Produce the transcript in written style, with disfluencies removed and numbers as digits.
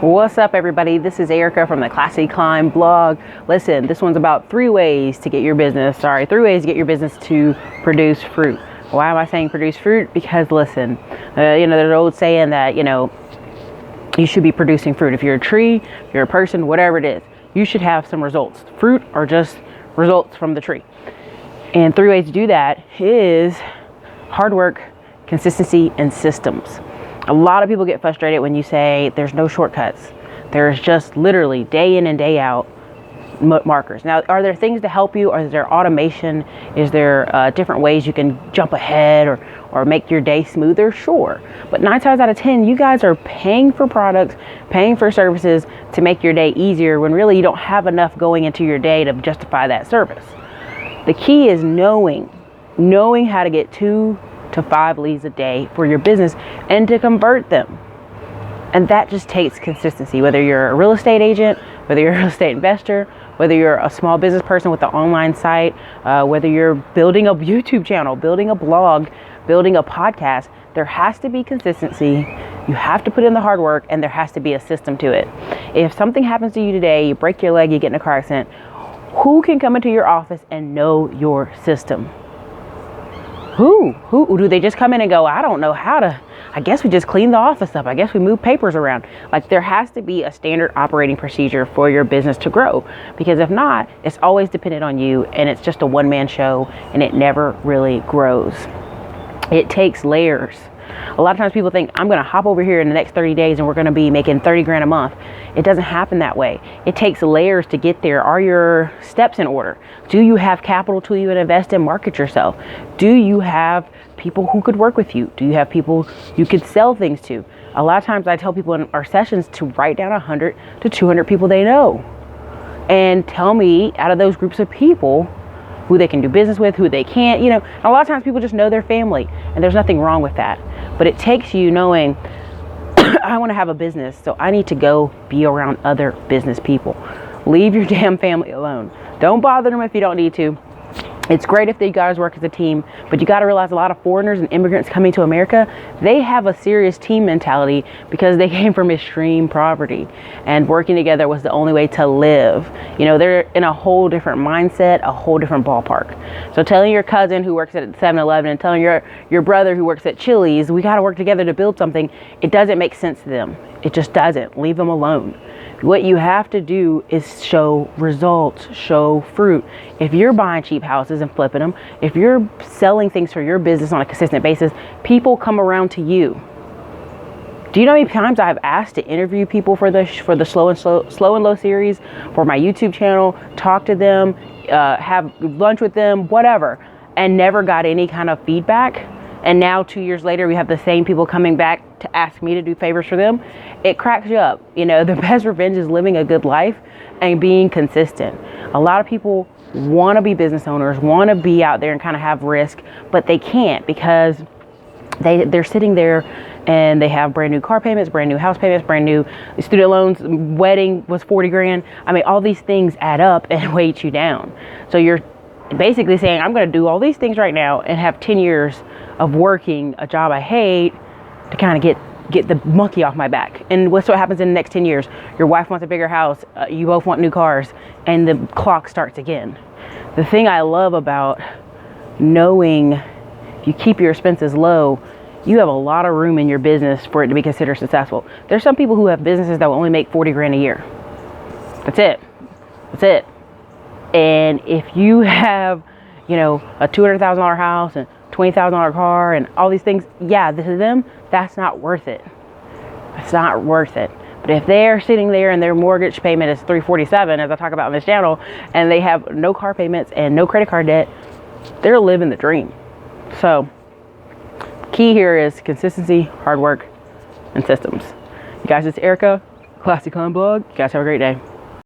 What's up, everybody? This is Erica from the Classy Climb blog. Listen, this one's about three ways to get your business to produce fruit. Why am I saying produce fruit? Because listen, there's an old saying that, you should be producing fruit. If you're a tree, if you're a person, whatever it is, you should have some results. Fruit are just results from the tree. And three ways to do that is hard work, consistency, and systems. A lot of people get frustrated when you say there's no shortcuts. There's just literally day in and day out markers. Now, are there things to help you? Or is there automation? Is there different ways you can jump ahead or make your day smoother? Sure. But 9 times out of 10, you guys are paying for products, paying for services to make your day easier when really you don't have enough going into your day to justify that service. The key is knowing how to get 2 to 5 leads a day for your business and to convert them. And that just takes consistency. Whether you're a real estate agent, whether you're a real estate investor, whether you're a small business person with an online site, whether you're building a YouTube channel, building a blog, building a podcast, there has to be consistency. You have to put in the hard work, and there has to be a system to it. If something happens to you today, you break your leg, you get in a car accident, who can come into your office and know your system? Who do they just come in and go, I don't know how to, I guess we just clean the office up. I guess we move papers around. Like, there has to be a standard operating procedure for your business to grow, because if not, it's always dependent on you and it's just a one-man show and it never really grows. It takes layers. A lot of times people think I'm going to hop over here in the next 30 days and we're going to be making 30 grand a month. It doesn't happen that way. It takes layers to get there. Are your steps in order? Do you have capital to even invest and market yourself? Do you have people who could work with you? Do you have people you could sell things to? A lot of times I tell people in our sessions to write down 100 to 200 people they know and tell me out of those groups of people who they can do business with, who they can't. A lot of times people just know their family, and there's nothing wrong with that. But it takes you knowing, I want to have a business, so I need to go be around other business people. Leave your damn family alone. Don't bother them if you don't need to. It's great if you guys work as a team, but you got to realize a lot of foreigners and immigrants coming to America, they have a serious team mentality because they came from extreme poverty, and working together was the only way to live. They're in a whole different mindset, a whole different ballpark. So telling your cousin who works at 7-Eleven and telling your brother who works at Chili's, we got to work together to build something, it doesn't make sense to them. It just doesn't. Leave them alone. What you have to do is show results, show fruit. If you're buying cheap houses and flipping them, if you're selling things for your business on a consistent basis, people come around to you. Do you know how many times I've asked to interview people for the slow and low series, for my YouTube channel, talk to them, have lunch with them, whatever, and never got any kind of feedback? And now 2 years later, we have the same people coming back to ask me to do favors for them. It cracks you up. The best revenge is living a good life and being consistent. A lot of people want to be business owners, want to be out there and kind of have risk, but they can't because they're sitting there and they have brand new car payments, brand new house payments, brand new student loans, wedding was 40 grand. I mean, all these things add up and weight you down. So you're basically saying, I'm going to do all these things right now and have 10 years of working a job I hate to kind of get the monkey off my back. And what's what happens in the next 10 years? Your wife wants a bigger house, you both want new cars, and the clock starts again. The thing I love about knowing if you keep your expenses low, you have a lot of room in your business for it to be considered successful. There's some people who have businesses that will only make 40 grand a year. That's it. And if you have, a $200,000 house and $20,000 car and all these things, to them, that's not worth it. It's not worth it. But if they're sitting there and their mortgage payment is $347, as I talk about on this channel, and they have no car payments and no credit card debt, they're living the dream. So, key here is consistency, hard work, and systems. You guys, it's Erica, Classy Climb blog. You guys have a great day.